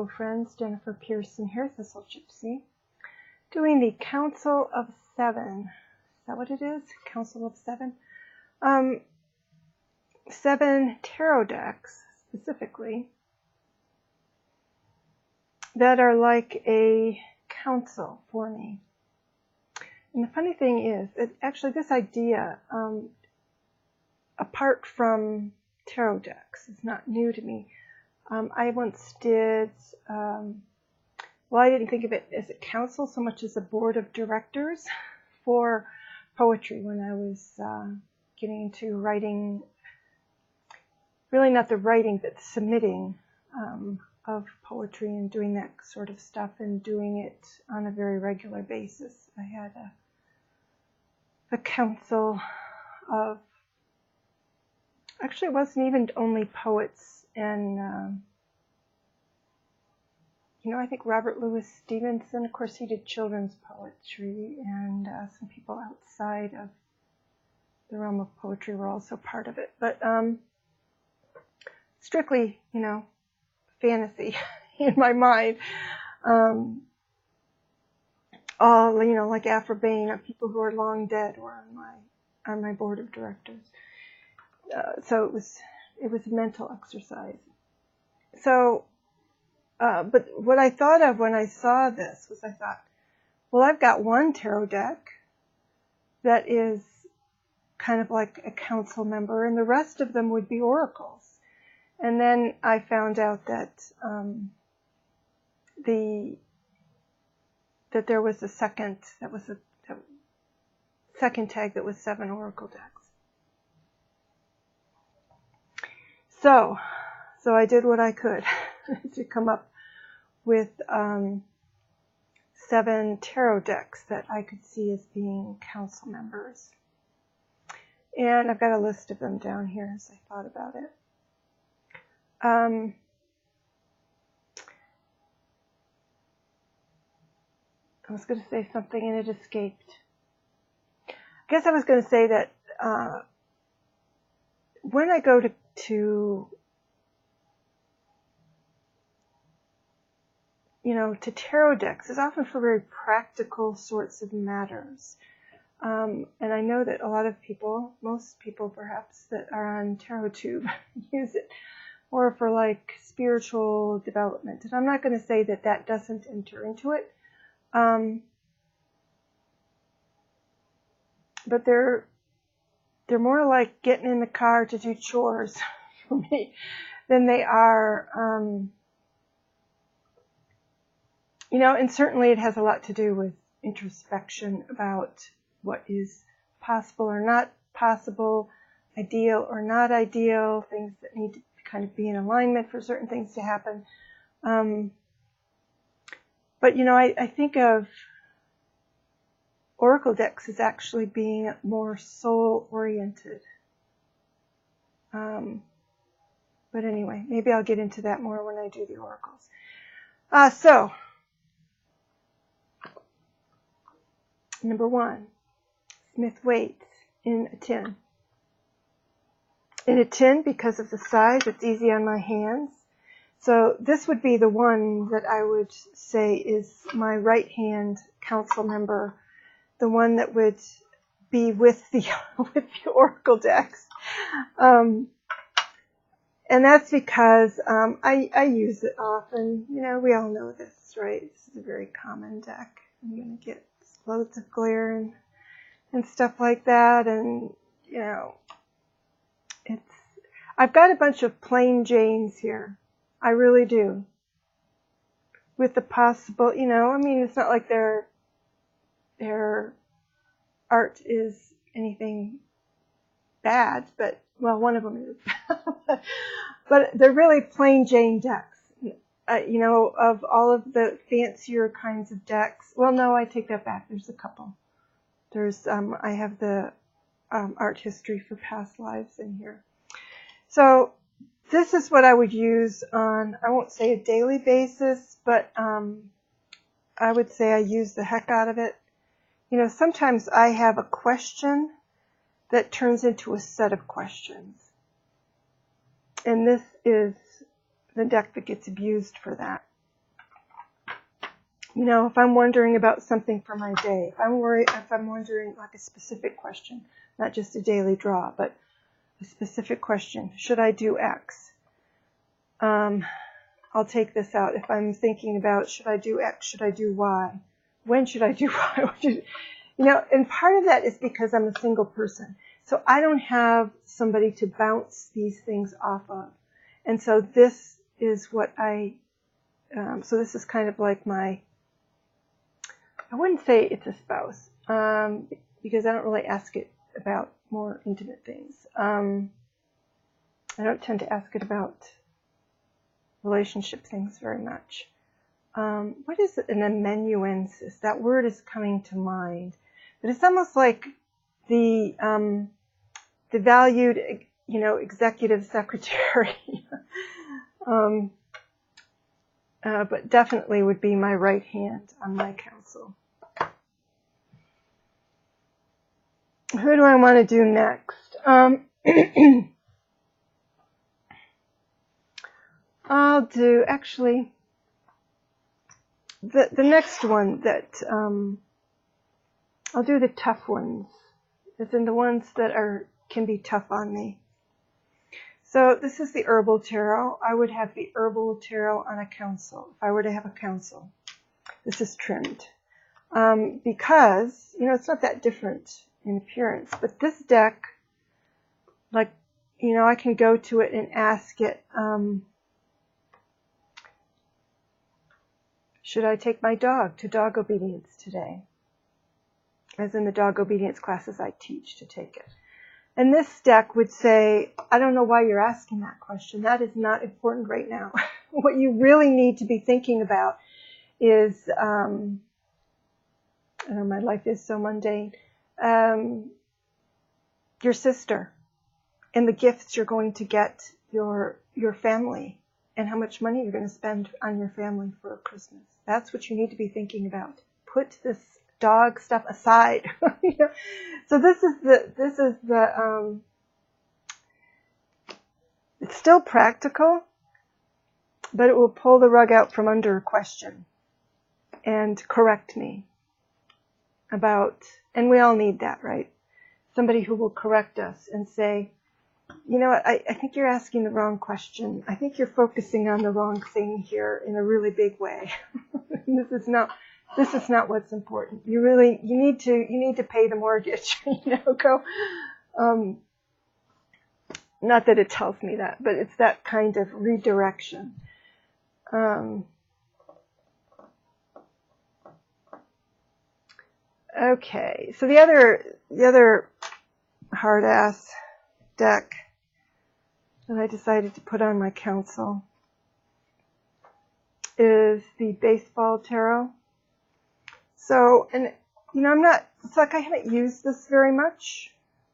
Hello friends, Jennifer Pearson here, Thistle Gypsy, doing the Council of Seven. Is that what it is? Council of Seven? 7 tarot decks, specifically, that are like a council for me. And the funny thing is, actually this idea, apart from tarot decks, is not new to me. I once did, well, I didn't think of it as a council so much as a board of directors for poetry when I was getting into writing, really not the writing, but the submitting of poetry and doing that sort of stuff and doing it on a very regular basis. I had a council of, actually it wasn't even only poets and, I think Robert Louis Stevenson, of course he did children's poetry, and some people outside of the realm of poetry were also part of it. But strictly, fantasy in my mind. All, like Afro-Bain, people who are long dead were on my board of directors. So it was a mental exercise. So, but what I thought of when I saw this was I thought, well, I've got one tarot deck that is kind of like a council member, and the rest of them would be oracles. And then I found out that that there was a second tag that was 7 oracle decks. So I did what I could to come up with 7 tarot decks that I could see as being council members. And I've got a list of them down here as I thought about it. I was going to say something and it escaped. I guess I was going to say that when I go to tarot decks, it's often for very practical sorts of matters. And I know that a lot of people, most people perhaps, that are on TarotTube use it more for like spiritual development. And I'm not going to say that that doesn't enter into it. But they're more like getting in the car to do chores for me than they are, and certainly it has a lot to do with introspection about what is possible or not possible, ideal or not ideal, things that need to kind of be in alignment for certain things to happen. But, I think of oracle decks as actually being more soul-oriented. But anyway, maybe I'll get into that more when I do the oracles. So, number 1, Smith Waite in a tin. In a tin because of the size, it's easy on my hands. So this would be the one that I would say is my right-hand council member, the one that would be with the oracle decks. And that's because I use it often. We all know this, right? This is a very common deck. I'm going to get loads of glare and stuff like that. And, I've got a bunch of plain Janes here. I really do. With the possible, it's not like their art is anything bad, but, well, one of them is. But they're really plain Jane decks. Of all of the fancier kinds of decks. Well, no, I take that back. There's a couple. There's, I have the art history for past lives in here. So this is what I would use on, I won't say a daily basis, but I would say I use the heck out of it. Sometimes I have a question that turns into a set of questions. And this is the deck that gets abused for that. You know, if I'm wondering about something for my day, if I'm wondering like a specific question, not just a daily draw, but a specific question, should I do X? I'll take this out. If I'm thinking about, should I do X? Should I do Y? When should I do Y? You know, and part of that is because I'm a single person. So I don't have somebody to bounce these things off of. And so this is what so this is kind of like I wouldn't say it's a spouse, because I don't really ask it about more intimate things. I don't tend to ask it about relationship things very much. What is an amanuensis? That word is coming to mind, but it's almost like the valued, you know, executive secretary. But definitely would be my right hand on my council. Who do I want to do next? I'll do, actually, the next one that, I'll do the tough ones, as in the ones that can be tough on me. So this is the Herbal Tarot. I would have the Herbal Tarot on a council, if I were to have a council. This is trimmed. Because, you know, it's not that different in appearance, but this deck, like, you know, I can go to it and ask it, should I take my dog to dog obedience today? As in the dog obedience classes I teach, to take it. And this deck would say, I don't know why you're asking that question. That is not important right now. What you really need to be thinking about is, I know my life is so mundane, your sister and the gifts you're going to get your family and how much money you're going to spend on your family for Christmas. That's what you need to be thinking about. Put this dog stuff aside. You know? So this is the it's still practical, but it will pull the rug out from under a question and correct me about, and we all need that, right? Somebody who will correct us and say, you know what, I think you're asking the wrong question. I think you're focusing on the wrong thing here in a really big way. This is not what's important. You need to pay the mortgage. You know, go. Not that it tells me that, but it's that kind of redirection. Okay, so the other hard ass deck that I decided to put on my council is the Baseball Tarot. So, and you know, it's like I haven't used this very much.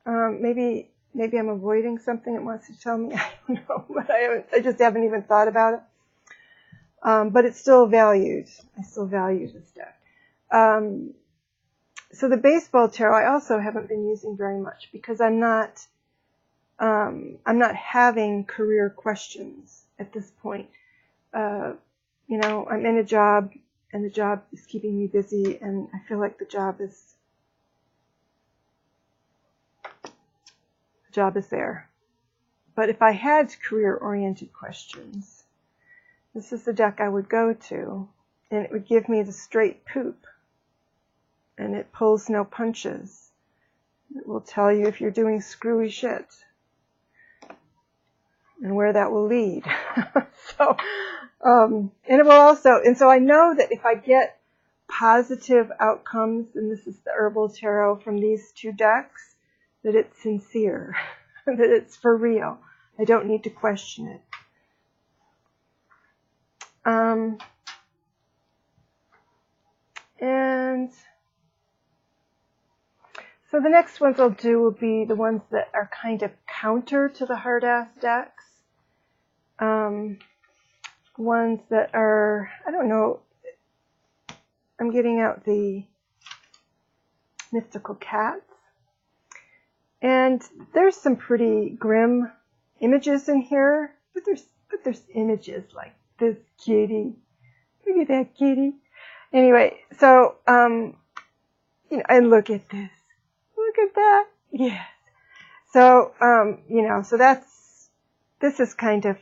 Maybe I'm avoiding something it wants to tell me. I don't know, but I just haven't even thought about it. But it's still valued. I still value this deck. So the Baseball Tarot I also haven't been using very much because I'm not having career questions at this point. You know, I'm in a job and the job is keeping me busy and I feel like the job is there. But if I had career-oriented questions, this is the deck I would go to, and it would give me the straight poop, and it pulls no punches. It will tell you if you're doing screwy shit and where that will lead. So, and it will also, and so I know that if I get positive outcomes, and this is the Herbal Tarot from these two decks, that it's sincere, that it's for real. I don't need to question it. And so the next ones I'll do will be the ones that are kind of counter to the hard-ass decks. Ones that are, I don't know, I'm getting out the mystical cats. And there's some pretty grim images in here, but there's images like this kitty. Look at that kitty. Anyway, so, you know, and look at this. Look at that. Yes. So, you know, so this is kind of,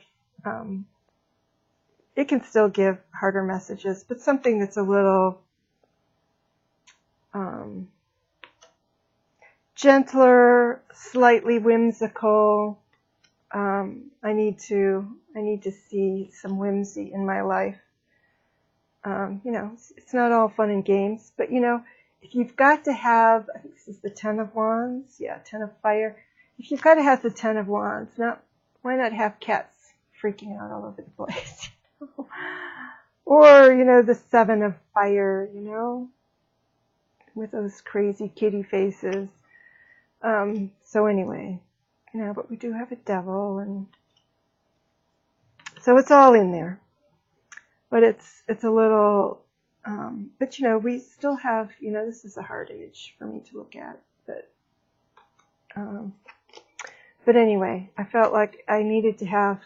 it can still give harder messages, but something that's a little, gentler, slightly whimsical. I need to see some whimsy in my life. You know, it's not all fun and games, but you know, if you've got to have, I think this is the 10 of Wands, yeah, 10 of Fire. If you've got to have the 10 of Wands, why not have cats freaking out all over the place? Or, you know, the 7 of Fire, you know, with those crazy kitty faces. So anyway, you know, but we do have a devil, and so it's all in there. But it's a little, but you know, we still have, you know, this is a hard age for me to look at, but anyway, I felt like I needed to have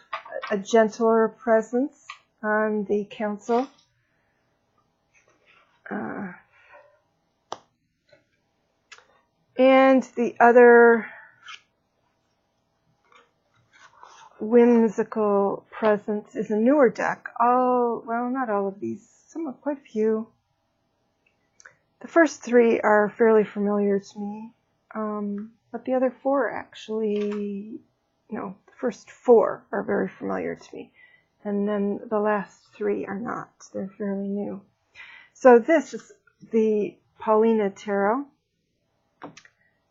a gentler presence on the council. And the other whimsical presence is a newer deck. Well, not all of these, quite a few. The first 3 are fairly familiar to me, but the other 4 actually, no, the first 4 are very familiar to me, and then the last 3 are not. They're fairly new. So this is the Paulina Tarot.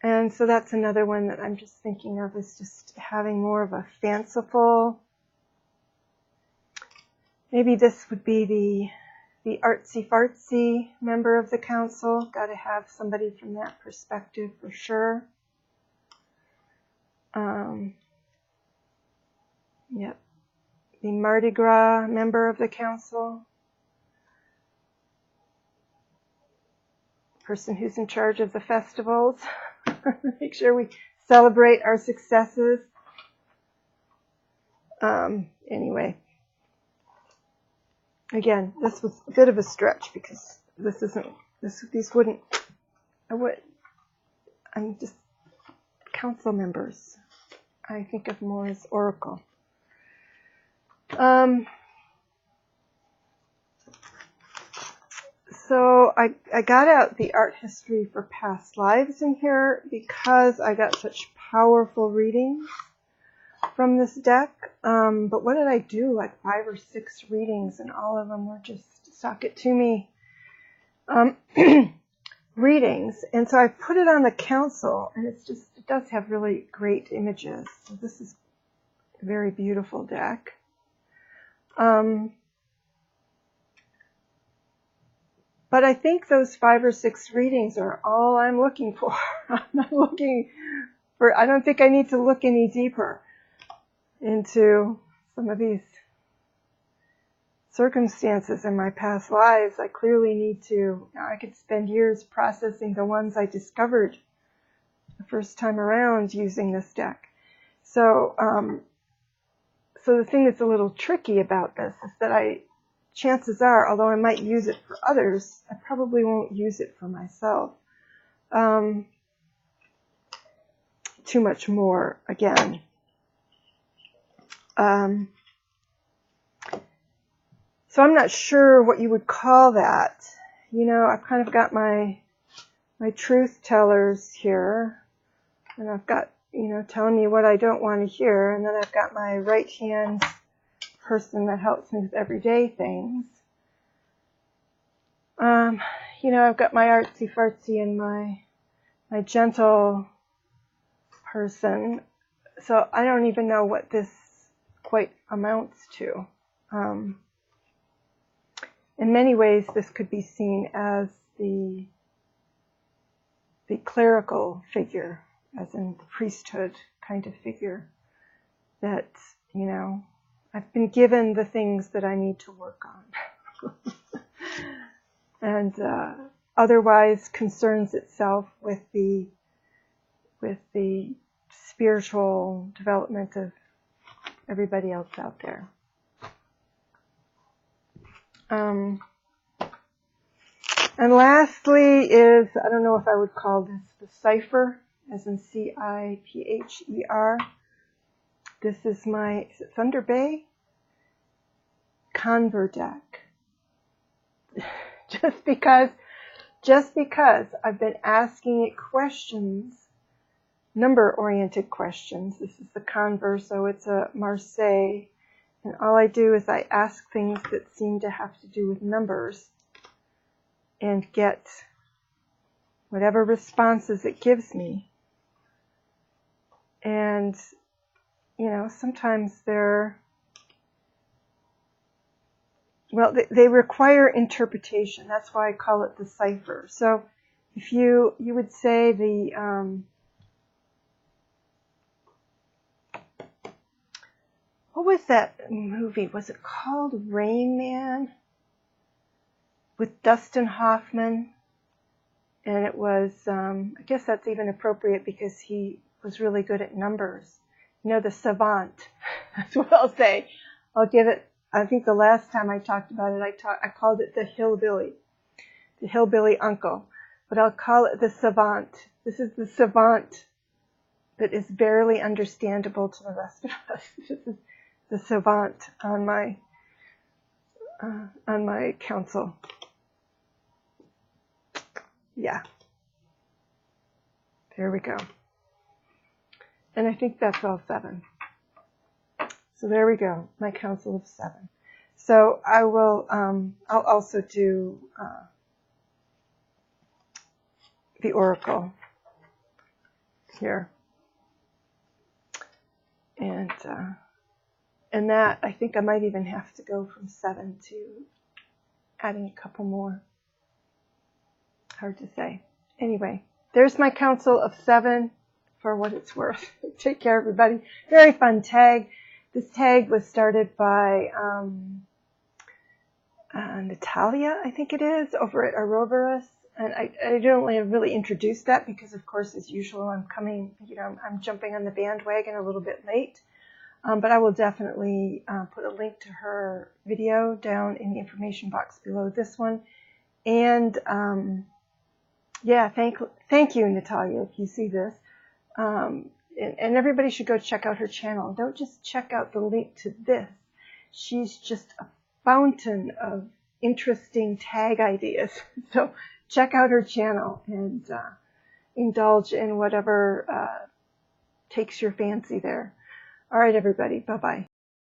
And so that's another one that I'm just thinking of as just having more of a fanciful, maybe this would be the artsy-fartsy member of the council. Got to have somebody from that perspective for sure. Yep. The Mardi Gras member of the council. Person who's in charge of the festivals. Make sure we celebrate our successes. Anyway, again, this was a bit of a stretch because these wouldn't, I'm just council members. I think of more as oracle. So I got out the art history for past lives in here because I got such powerful readings from this deck. But what did I do? Like 5 or 6 readings, and all of them were just sock it to me readings. And so I put it on the council, and it does have really great images. So this is a very beautiful deck. But I think those 5 or 6 readings are all I'm looking for. I'm not looking for, I don't think I need to look any deeper into some of these circumstances in my past lives. I clearly need to, I could spend years processing the ones I discovered the first time around using this deck. So, so the thing that's a little tricky about this is that chances are, although I might use it for others, I probably won't use it for myself. Too much more, again. So I'm not sure what you would call that. You know, I've kind of got my truth tellers here, and I've got, you know, telling me what I don't want to hear, and then I've got my right hand person that helps me with everyday things. You know, I've got my artsy-fartsy and my gentle person. So I don't even know what this quite amounts to. In many ways, this could be seen as the clerical figure, as in the priesthood kind of figure that, you know, I've been given the things that I need to work on. And otherwise concerns itself with the spiritual development of everybody else out there. And lastly is, I don't know if I would call this the cipher, as in C-I-P-H-E-R. This is my, is it Thunder Bay? Conver deck. just because I've been asking it questions, number-oriented questions. This is the Conver, so it's a Marseilles. And all I do is I ask things that seem to have to do with numbers and get whatever responses it gives me. And, you know, sometimes they're, well, they require interpretation. That's why I call it the cipher. So if you would say the, what was that movie? Was it called Rain Man? With Dustin Hoffman. And it was, I guess that's even appropriate because he was really good at numbers. You know, the savant. That's what I'll say. I'll give it, I think the last time I talked about it, I called it the hillbilly uncle. But I'll call it the savant. This is the savant that is barely understandable to the rest of us. This is the savant on my council. Yeah. There we go. And I think that's all 7. So there we go, my council of 7. So I will, I'll also do the oracle here. And that, I think I might even have to go from 7 to adding a couple more. Hard to say. Anyway, there's my council of 7 for what it's worth. Take care, everybody. Very fun tag. This tag was started by Natalia, I think it is, over at Ouroboros. And I don't really introduce that because, of course, as usual, I'm jumping on the bandwagon a little bit late. But I will definitely put a link to her video down in the information box below this one. And yeah, thank you, Natalia, if you see this. And everybody should go check out her channel. Don't just check out the link to this. She's just a fountain of interesting tag ideas. So check out her channel and indulge in whatever takes your fancy there. All right, everybody. Bye-bye.